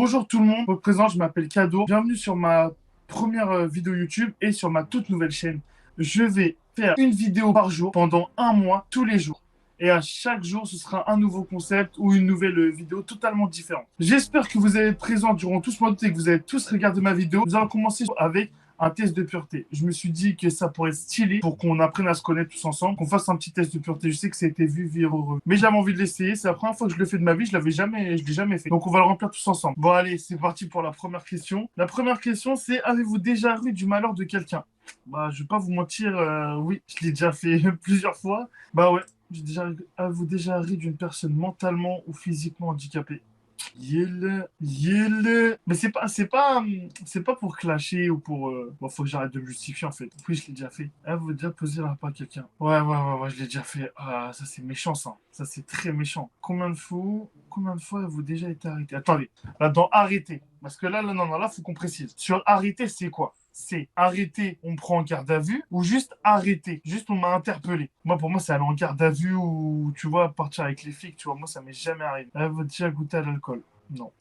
Bonjour tout le monde, je me présente, je m'appelle Kado. Bienvenue sur ma première vidéo YouTube et sur ma toute nouvelle chaîne. Je vais faire une vidéo par jour pendant un mois, tous les jours. Et à chaque jour, ce sera un nouveau concept ou une nouvelle vidéo totalement différente. J'espère que vous allez être présents durant tout ce mois d'août et que vous allez tous regarder ma vidéo. Nous allons commencer avec un test de pureté. Je me suis dit que ça pourrait être stylé pour qu'on apprenne à se connaître tous ensemble, qu'on fasse un petit test de pureté. Je sais que ça a été vu, heureux. Mais j'avais envie de l'essayer. C'est la première fois que je le fais de ma vie. Je l'ai jamais fait. Donc on va le remplir tous ensemble. Bon allez, c'est parti pour la première question. La première question, c'est avez-vous déjà eu du malheur de quelqu'un? Bah, je vais pas vous mentir, oui, je l'ai déjà fait plusieurs fois. Bah ouais, avez-vous déjà ri d'une personne mentalement ou physiquement handicapée? Mais c'est pas pour clasher ou pour. Bon, faut que j'arrête de me justifier en fait. Oui, je l'ai déjà fait. Ah, vous déjà posé la pas à quelqu'un. Ouais, je l'ai déjà fait. Ah, ça c'est méchant ça. Ça c'est très méchant. Combien de fois avez-vous déjà été arrêté? Attendez, là dans arrêté. Parce que non, là, faut qu'on précise. Sur arrêté, c'est quoi? C'est arrêté, on me prend en garde à vue, ou juste arrêté, juste on m'a interpellé. Moi, pour moi, c'est aller en garde à vue ou, tu vois, partir avec les flics, tu vois, moi, ça m'est jamais arrivé. Avez-vous déjà goûté à l'alcool? Non.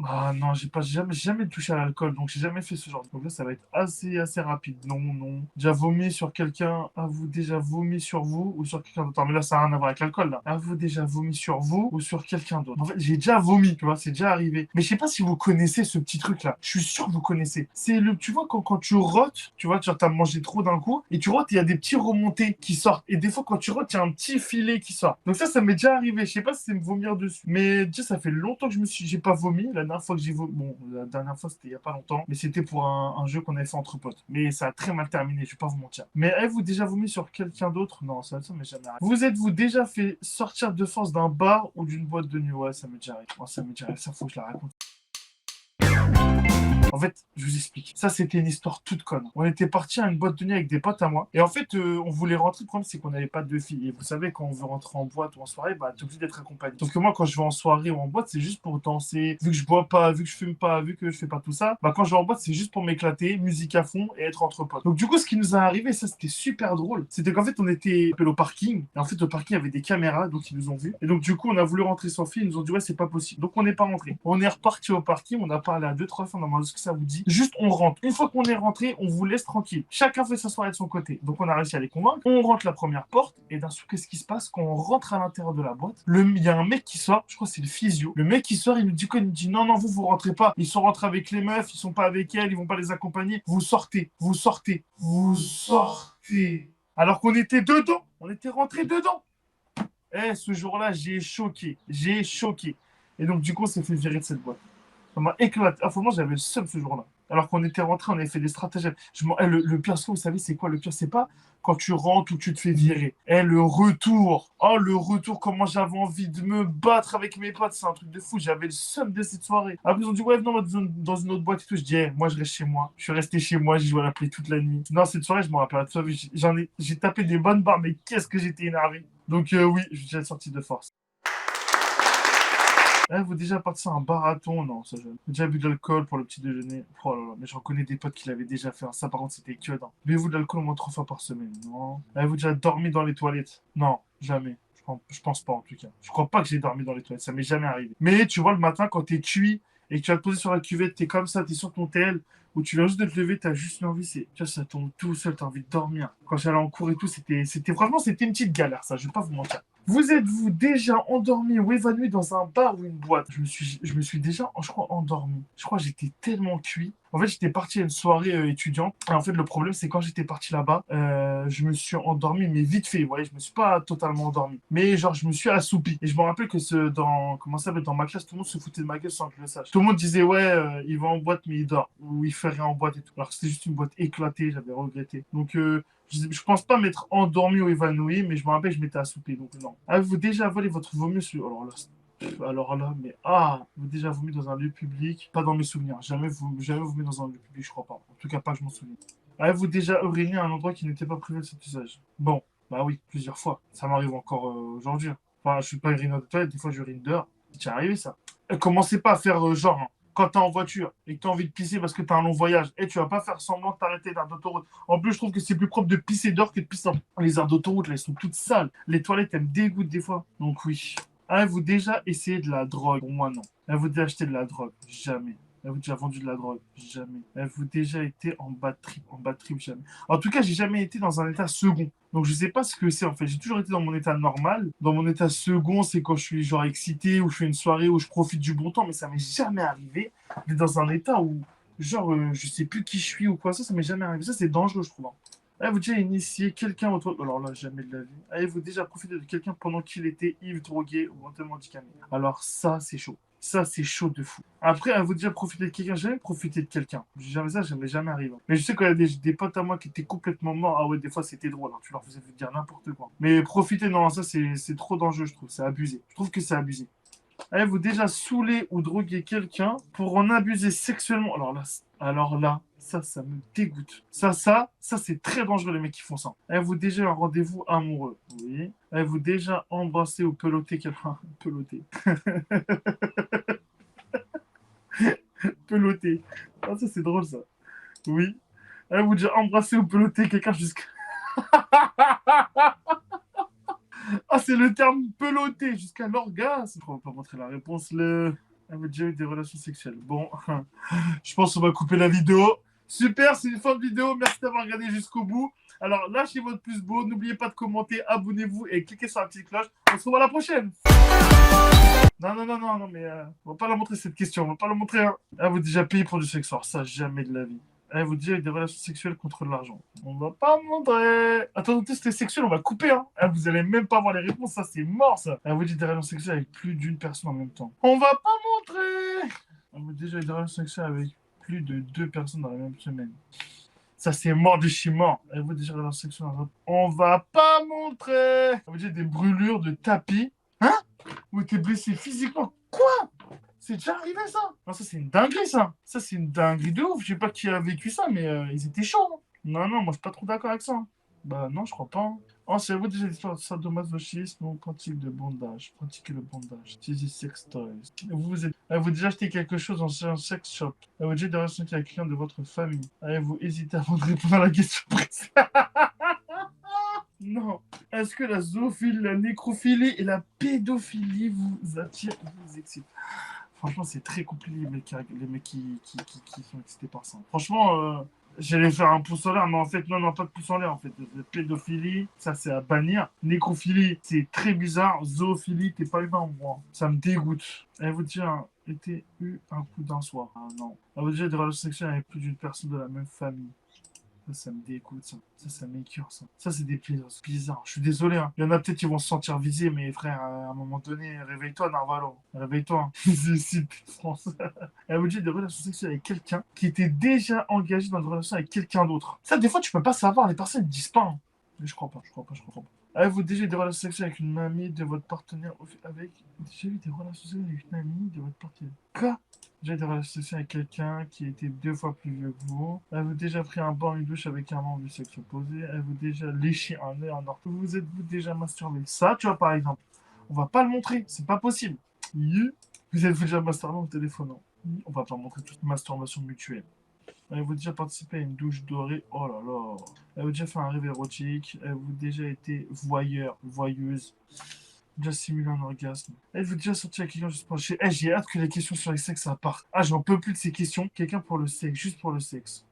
Ah non, j'ai pas jamais touché à l'alcool, donc j'ai jamais fait ce genre de truc. Là, ça va être assez rapide. Non. Déjà vomi sur quelqu'un, avez-vous déjà vomi sur vous ou sur quelqu'un d'autre? Mais là, ça n'a rien à voir avec l'alcool, là. Avez-vous déjà vomi sur vous ou sur quelqu'un d'autre? En fait, j'ai déjà vomi, tu vois, c'est déjà arrivé. Mais je sais pas si vous connaissez ce petit truc-là. Je suis sûr que vous connaissez. C'est le, tu vois, quand tu rotes, tu vois, genre t'as mangé trop d'un coup, et tu rotes, il y a des petits remontés qui sortent. Et des fois, quand tu rotes, il y a un petit filet qui sort. Donc ça m'est déjà arrivé. Je sais pas si c'est me vomir dessus. Mais déjà, ça fait longtemps que j'ai pas vomi. La dernière fois que j'ai vomi, bon, la dernière fois, c'était il y a pas longtemps. Mais c'était pour un jeu qu'on avait fait entre potes. Mais ça a très mal terminé, je vais pas vous mentir. Mais avez-vous déjà vomi sur quelqu'un d'autre? Non, ça m'est jamais arrivé. Vous êtes-vous déjà fait sortir de force d'un bar ou d'une boîte de nuit? Ouais, ça m'est déjà arrivé. Ouais, ça m'est déjà arrivé. Ça, faut que je la raconte. En fait, je vous explique. Ça, c'était une histoire toute conne. On était parti à une boîte de nuit avec des potes à moi. Et en fait, on voulait rentrer. Le problème, c'est qu'on n'avait pas de filles. Et vous savez, quand on veut rentrer en boîte ou en soirée, bah, t'es obligé d'être accompagné. Sauf que moi, quand je vais en soirée ou en boîte, c'est juste pour danser. Vu que je bois pas, vu que je fume pas, vu que je fais pas tout ça, bah, quand je vais en boîte, c'est juste pour m'éclater, musique à fond et être entre potes. Donc, du coup, ce qui nous est arrivé, ça, c'était super drôle. C'était qu'en fait, on était au parking. Et en fait, au parking, il y avait des caméras, donc ils nous ont vus. Et donc, du coup, on a voulu rentrer sans fille. Ils nous ont dit, ouais, c'est pas possible. Donc, on n'est pas rentré. On est reparti au parking. On a parlé à deux, trois fois. On a demandé ce que ça vous dit. Juste, on rentre. Une fois qu'on est rentré, on vous laisse tranquille. Chacun fait sa soirée de son côté. Donc on a réussi à les convaincre. On rentre la première porte et d'un coup, qu'est-ce qui se passe quand on rentre à l'intérieur de la boîte? Il y a un mec qui sort, je crois que c'est le physio. Le mec qui sort, il nous dit quoi? Il nous dit non, vous rentrez pas. Ils sont rentrés avec les meufs, ils sont pas avec elles, ils vont pas les accompagner. Vous sortez. Alors qu'on était dedans. On était rentrés dedans. Eh, ce jour-là, j'ai choqué. Et donc, du coup, on s'est fait virer de cette boîte. Ça m'a éclaté. Ah, franchement, j'avais le seum ce jour-là. Alors qu'on était rentré, on avait fait des stratagèmes. Le pire, vous savez, c'est quoi le pire? C'est pas quand tu rentres ou tu te fais virer. Eh, le retour. Oh, le retour, comment j'avais envie de me battre avec mes potes. C'est un truc de fou. J'avais le seum de cette soirée. Après, ils ont dit, ouais, non, dans une autre boîte et tout. Je dis, eh, moi, je reste chez moi. Je suis resté chez moi. J'ai joué à la play toute la nuit. Non, cette soirée, je me rappelle. J'ai tapé des bonnes barres, mais qu'est-ce que j'étais énervé. Donc, oui, je suis déjà sorti de force. Eh, vous déjà parti sur un marathon? Non, ça, j'ai déjà bu de l'alcool pour le petit déjeuner. Oh là là, mais j'en connais des potes qui l'avaient déjà fait. Ça, par contre, c'était que dalle. Buvez-vous de l'alcool au moins 3 fois par semaine? Non. Avez-vous déjà dormi dans les toilettes? Non, jamais. Je pense pas, en tout cas. Je crois pas que j'ai dormi dans les toilettes. Ça m'est jamais arrivé. Mais tu vois, le matin, quand t'es cuit et que tu vas te poser sur la cuvette, t'es comme ça, t'es sur ton tel, ou tu viens juste de te lever, t'as juste une envie, tu vois, ça tombe tout seul, t'as envie de dormir. Quand j'allais en cours et tout, franchement, c'était une petite galère, ça, je vais pas vous mentir. Vous êtes-vous déjà endormi ou évanoui dans un bar ou une boîte? Je me suis déjà, je crois, endormi. Je crois que j'étais tellement cuit. En fait, j'étais parti à une soirée étudiante. Et en fait, le problème, c'est quand j'étais parti là-bas, je me suis endormi, mais vite fait. Vous voyez, je me suis pas totalement endormi. Mais genre, je me suis assoupi. Et je me rappelle que comment ça s'appelle, dans ma classe, tout le monde se foutait de ma gueule sans que je le sache. Tout le monde disait, ouais, il va en boîte, mais il dort. Ou il fait rien en boîte et tout. Alors que c'était juste une boîte éclatée, j'avais regretté. Donc, je pense pas m'être endormi ou évanoui, mais je me rappelle que je m'étais assoupé, donc non. Avez-vous déjà volé votre vomi sur... Alors là, mais vous déjà vomi dans un lieu public? Pas dans mes souvenirs. Jamais vomi dans un lieu public, je crois pas. En tout cas, pas que je m'en souviens. Avez-vous déjà uriné à un endroit qui n'était pas privé de cet usage? Bon, bah oui, plusieurs fois. Ça m'arrive encore aujourd'hui. Enfin, je suis pas urineur de toilette, des fois j'urine dehors. C'est arrivé ça. Commencez pas à faire genre, hein, quand t'es en voiture et que t'as envie de pisser parce que t'as un long voyage, et tu vas pas faire semblant de t'arrêter dans d'autoroute. En plus, je trouve que c'est plus propre de pisser dehors que de pisser dans les aires d'autoroute. Là, elles sont toutes sales. Les toilettes, elles me dégoûtent des fois. Donc oui. Avez-vous déjà essayé de la drogue? Pour moi, non. Avez-vous déjà acheté de la drogue? Jamais. Avez-vous déjà vendu de la drogue? Jamais. Avez-vous déjà été en bad trip? En bad trip, jamais. En tout cas, j'ai jamais été dans un état second. Donc, je sais pas ce que c'est en fait. J'ai toujours été dans mon état normal. Dans mon état second, c'est quand je suis genre excité ou je fais une soirée où je profite du bon temps, mais ça m'est jamais arrivé d'être dans un état où, genre, je sais plus qui je suis ou quoi. Ça m'est jamais arrivé. Ça, c'est dangereux, je trouve, hein. Avez-vous déjà initié quelqu'un autour... Alors là, jamais de la vie. Avez-vous déjà profité de quelqu'un pendant qu'il était ivre, drogué ou mentalement handicapé? Alors ça, c'est chaud. Ça, c'est chaud de fou. Après, avez-vous déjà profité de quelqu'un? J'ai jamais profité de quelqu'un. Jamais ça, ça m'est jamais arrivé. Mais je sais qu'il y a des potes à moi qui étaient complètement morts. Ah ouais, des fois, c'était drôle, hein. Tu leur faisais dire n'importe quoi. Mais profiter, non, ça, c'est trop dangereux, je trouve. C'est abusé. Je trouve que c'est abusé. Avez-vous déjà saoulé ou drogué quelqu'un pour en abuser sexuellement? Alors là, ça me dégoûte. Ça, c'est très dangereux les mecs qui font ça. Avez-vous déjà eu un rendez-vous amoureux? Oui. Avez-vous déjà embrassé ou peloté quelqu'un? Peloté. Peloté. Ah, ça, c'est drôle ça. Oui. Avez-vous déjà embrassé ou peloté quelqu'un jusqu'à... Ah, c'est le terme peloté jusqu'à l'orgasme. On va pas montrer la réponse. Avez-vous déjà eu des relations sexuelles? Bon, je pense qu'on va couper la vidéo. Super, c'est une fin de vidéo. Merci d'avoir regardé jusqu'au bout. Alors, lâchez votre pouce beau. N'oubliez pas de commenter, abonnez-vous et cliquez sur la petite cloche. On se retrouve à la prochaine. Non, non, non, non, non, mais on va pas la montrer cette question. On va pas la montrer, hein. Ah, vous déjà payé pour du sexe. Alors, ça, jamais de la vie. Ah, vous déjà eu des relations sexuelles contre l'argent. On va pas montrer. Attends, test sexuel, on va couper, hein. Ah, vous allez même pas avoir les réponses. Ça, c'est mort, ça. Ah, vous dites des relations sexuelles avec plus d'une personne en même temps. On va pas montrer. Ah, vous déjà eu des relations sexuelles avec plus de deux personnes dans la même semaine. Ça, c'est mort de chez mort. Avez-vous déjà eu des relations sexuelles on va pas montrer. Ah, vous déjà des brûlures de tapis. Hein? Ou t'es blessé physiquement. Quoi? C'est déjà arrivé ça? Non, ça c'est une dinguerie ça. Ça c'est une dinguerie de ouf. Je sais pas qui a vécu ça, mais ils étaient chauds, hein. Non, non, moi je suis pas trop d'accord avec ça. Bah non, je crois pas, hein. Oh, c'est vous déjà l'histoire de sadomasochisme ou pratique de bondage? Pratiquer le bondage. Utiliser sex toys. Avez-vous déjà acheté quelque chose dans un sex shop? Avez-vous déjà ressenti avec quelqu'un de votre famille? Avez-vous hésité avant de répondre à la question précédente? Non. Est-ce que la zoophilie, la nécrophilie et la pédophilie vous attirent, vous excitent? Franchement, c'est très compliqué, les mecs qui sont excités par ça. Franchement, j'allais faire un pouce en l'air, mais en fait, non, non, pas de pouce en l'air, en fait. Pédophilie, ça, c'est à bannir. Nécrophilie, c'est très bizarre. Zoophilie, t'es pas humain, moi. Ça me dégoûte. Avez-vous déjà eu un coup d'un soir? Ah non. Avez-vous déjà eu des relations sexuelles avec plus d'une personne de la même famille? Ça me dégoûte, ça. Ça m'écœure, ça. Ça, c'est des plaisirs bizarres. Je suis désolé, hein. Il y en a peut-être qui vont se sentir visés, mais frère, à un moment donné, réveille-toi, Narvalo. Réveille-toi. C'est ici, France. Elle vous dit des relations sexuelles avec quelqu'un qui était déjà engagé dans une relation avec quelqu'un d'autre. Ça, des fois, tu peux pas savoir. Les personnes ne disent pas, hein. Mais je crois pas, je crois pas, je crois pas. Avez-vous déjà eu des relations sexuelles avec une mamie de votre partenaire? Avec... Déjà eu des relations sexuelles avec une amie de votre partenaire? Quoi? J'ai été relation avec quelqu'un qui était 2 fois plus vieux que vous. Avez-vous déjà pris un bain, une douche avec un membre du sexe opposé? Avez-vous déjà léché un œil en or? Vous êtes-vous déjà masturbé? Ça, tu vois, par exemple, on va pas le montrer, c'est pas possible. Vous êtes-vous déjà masturbé en téléphonant? On va pas montrer toute masturbation mutuelle. Avez-vous déjà participé à une douche dorée? Oh là là. Avez-vous déjà fait un rêve érotique? Avez-vous déjà été voyeur, voyeuse? Déjà simulé un orgasme. Avez-vous déjà sorti avec quelqu'un juste pour le sexe? J'ai hâte que les questions sur les sexes ça part. Ah, j'en peux plus de ces questions. Quelqu'un pour le sexe, juste pour le sexe.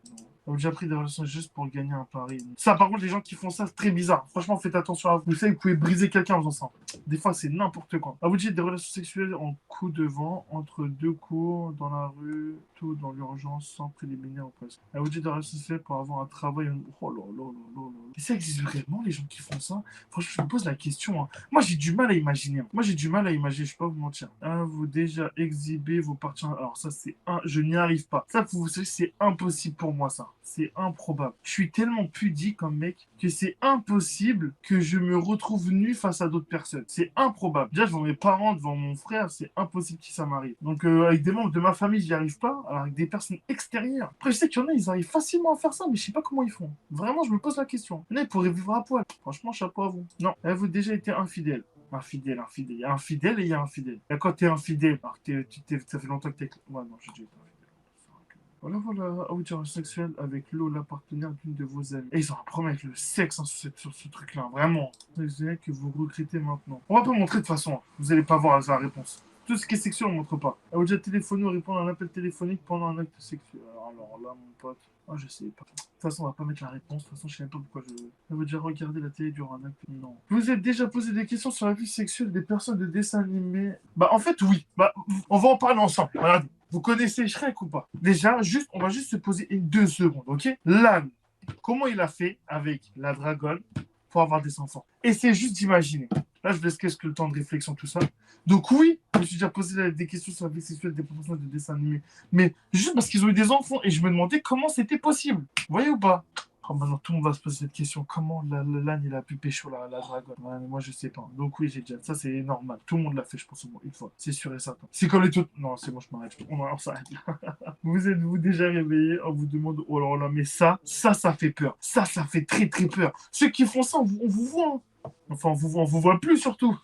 Avez-vous déjà pris des relations juste pour gagner un pari? Ça, par contre, les gens qui font ça, c'est très bizarre. Franchement, faites attention à vous. Vous savez, vous pouvez briser quelqu'un en faisant ça. Des fois, c'est n'importe quoi. Avez-vous déjà des relations sexuelles en coup de vent, entre deux cours, dans la rue, tout dans l'urgence, sans préliminaire ou presque? Avez-vous déjà des relations sexuelles pour avoir un travail? Oh là là là là là. Mais ça existe vraiment, les gens qui font ça? Franchement, je me pose la question, hein. Moi, j'ai du mal à imaginer. Moi, j'ai du mal à imaginer, je peux pas vous mentir. Avez-vous déjà exhibé vos parties? Alors, ça, c'est un. Je n'y arrive pas. Ça, vous savez, c'est impossible pour moi, ça. C'est improbable. Je suis tellement pudique comme mec que c'est impossible que je me retrouve nu face à d'autres personnes. C'est improbable. Déjà, devant mes parents, devant mon frère, c'est impossible que ça m'arrive. Donc, avec des membres de ma famille, j'y arrive pas. Alors, avec des personnes extérieures. Après, je sais qu'il y en a, ils arrivent facilement à faire ça, mais je sais pas comment ils font. Vraiment, je me pose la question. Il y en a, ils pourraient vivre à poil. Franchement, chapeau à vous. Non. Avez-vous déjà été infidèle? Infidèle, infidèle. Il y a infidèle et il y a infidèle. Et quand t'es infidèle, alors ça fait longtemps que t'es... Ouais, non, j'ai déjà été infidèle. Voilà, outrage sexuel avec l'eau, la partenaire d'une de vos amies. Et ils ont un problème avec le sexe hein, sur ce truc-là, vraiment. C'est que vous regrettez maintenant. On va pas montrer de toute façon, vous allez pas voir la réponse. Tout ce qui est sexuel, on montre pas. A déjà téléphoné ou répondre à un appel téléphonique pendant un acte sexuel. Alors là, mon pote, je sais pas. De toute façon, on va pas mettre la réponse. De toute façon, je sais même pas pourquoi je. Elle veut déjà regarder la télé durant un acte. Non. Vous êtes déjà posé des questions sur la vie sexuelle des personnes de dessin animé? Bah, en fait, oui. Bah, on va en parler ensemble. Regardez. Vous connaissez Shrek ou pas? Déjà, on va juste se poser une 2 secondes, ok? L'âne, comment il a fait avec la dragonne pour avoir des enfants? Essayez juste d'imaginer. Là, je vous laisse quelques le temps de réflexion, tout ça. Donc oui, je me suis déjà posé des questions sur la vie sexuelle des personnages de dessin animé. Mais juste parce qu'ils ont eu des enfants et je me demandais comment c'était possible. Vous voyez ou pas? Oh, maintenant, tout le monde va se poser cette question. Comment l'âne, il a pu pécho la dragonne? Ouais, mais moi, je sais pas. Donc oui, j'ai déjà. Ça, c'est normal. Tout le monde l'a fait, je pense, au moins une fois. C'est sûr et certain. C'est comme les tout. Non, c'est bon, je m'arrête. On s'arrête là. Vous êtes-vous déjà réveillé? On vous demande, oh là là, mais ça fait peur. Ça fait très, très peur. Ceux qui font ça, on vous voit. Hein. Enfin, on vous voit plus surtout.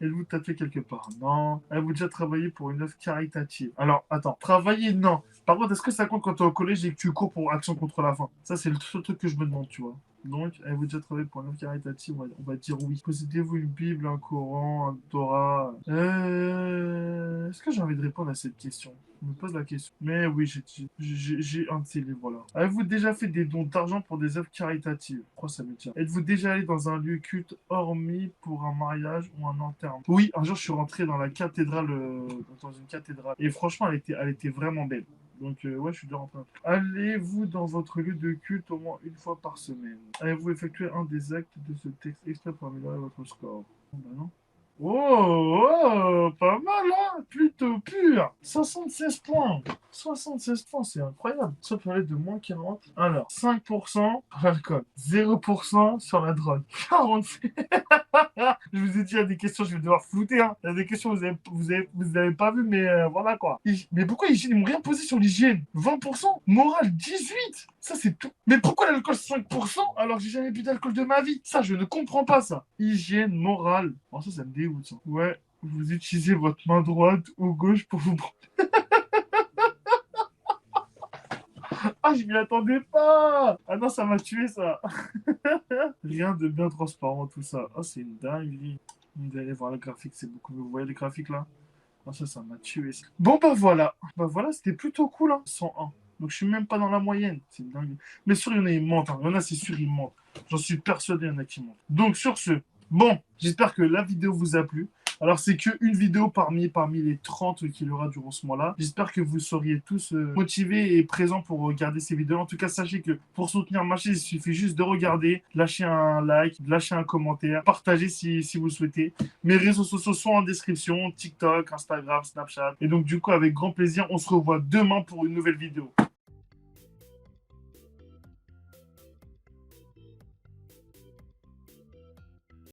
Êtes-vous tatoué quelque part? Non. Avez-vous déjà travaillé pour une œuvre caritative? Alors, attends. Travailler, non. Par contre, est-ce que ça compte quand tu es au collège et que tu cours pour Action contre la faim? Ça, c'est le seul truc que je me demande, tu vois. Donc, avez-vous déjà travaillé pour une œuvre caritative? On va dire oui. Possédez-vous une Bible, un Coran, un Torah? Est-ce que j'ai envie de répondre à cette question? Je me pose la question. Mais oui, j'ai un de ces livres-là. Avez-vous déjà fait des dons d'argent pour des œuvres caritatives? Pourquoi ça me tient? Êtes-vous déjà allé dans un lieu culte hormis pour un mariage ou un enterrement? Oui, un jour, je suis rentré dans la cathédrale, dans une cathédrale. Et franchement, elle était vraiment belle. Donc, ouais, je suis déjà rentré. Allez-vous dans votre lieu de culte au moins une fois par semaine? Avez-vous effectué un des actes de ce texte exprès pour améliorer votre score? Bah non. Oh, pas mal, hein? Plutôt pur. 76 points. 76 points, c'est incroyable. Ça peut aller de moins 40. Alors, 5% sur l'alcool, 0% sur la drogue. 47. Je vous ai dit, il y a des questions, je vais devoir flouter. Hein. Il y a des questions, vous avez pas vu, mais voilà quoi. Mais pourquoi ils m'ont rien posé sur l'hygiène? 20%. Morale, 18. Ça, c'est tout. Mais pourquoi l'alcool 5% alors que j'ai jamais bu d'alcool de ma vie? Ça, je ne comprends pas ça. Hygiène, morale. Oh, ça me dégoûte. Ça. Ouais, vous utilisez votre main droite ou gauche pour vous. Ah, je m'y attendais pas. Ah non, ça m'a tué ça. Rien de bien transparent, tout ça. Ah, c'est une dinguerie. Vous allez voir le graphique, c'est beaucoup mieux. Vous voyez les graphiques là? Ah, ça m'a tué. Ça. Bon, bah voilà. Bah voilà, c'était plutôt cool, hein. 101. Donc je suis même pas dans la moyenne. C'est dingue. Mais sûr, il y en a, ils mentent. Hein. Il y en a, c'est sûr, ils mentent. J'en suis persuadé, il y en a qui mentent. Donc sur ce, bon, j'espère que la vidéo vous a plu. Alors, c'est qu'une vidéo parmi les 30 qu'il y aura durant ce mois-là. J'espère que vous seriez tous motivés et présents pour regarder ces vidéos. En tout cas, sachez que pour soutenir ma chaîne, il suffit juste de regarder, lâcher un like, lâcher un commentaire, partager si vous le souhaitez. Mes réseaux sociaux sont en description, TikTok, Instagram, Snapchat. Et donc, du coup, avec grand plaisir, on se revoit demain pour une nouvelle vidéo.